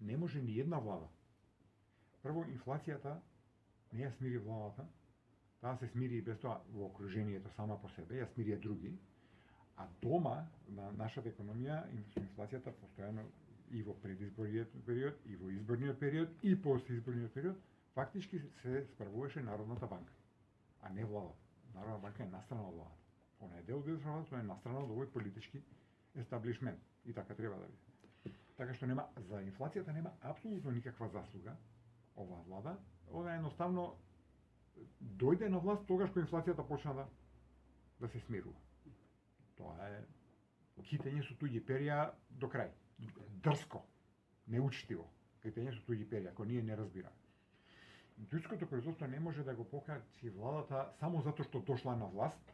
не може ни една влада. Прво, инфлацијата не ја смири владата, таа се смири и без тоа во окружението сама по себе, ја смири други, а дома на нашата економија инфлацијата постојано и во предизборниот период, и во изборниот период, и постизборниот период, фактички се справуваше Народната банка, а не владата. Народна банка е настрана од владата. Она е дел од владата, тоа е настрана од овој политички естаблишмент. И така треба да биде. Така што нема, за инфлацијата нема апсолутно никаква заслуга оваа влада. Она едноставно дојде на власт тогаш кога инфлацијата почна да се смирува. Тоа е китење со туѓи перја до крај. Дрско, неучтиво. Китење со туѓи перја, кој ние не разбираме. Индустријското производство не може да го покачи владата само затоа што дошла на власт,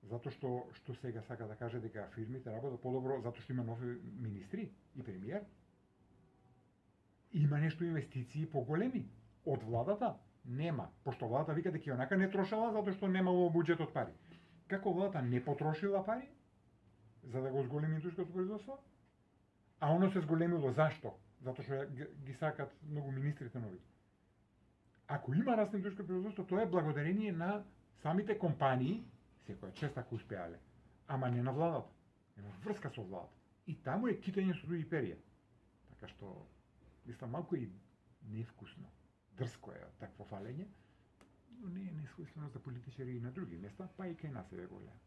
затоа што сега сака да каже дека фирмите работат подобро, затоа што има нови министри и премиер. Има нешто инвестиции поголеми од владата? Нема, пошто владата вика дека онака не трошала затоа што немало буџетот пари. Како владата не потрошила пари за да го зголеми индустријското производство? А оно се зголемило зашто? Затоа што ги сакат многу министрите нови. Ако има раст на индустријско производство, тоа е благодарение на самите компании, секоја чест ако успеале, ама не на владата. Нема врска со владата. И таму е китање со други перија. Така што, мислам, малку и невкусно. Дрско е такво фалење, но не е несвојствено за политичари и на други места, па и кај нас е го гледам.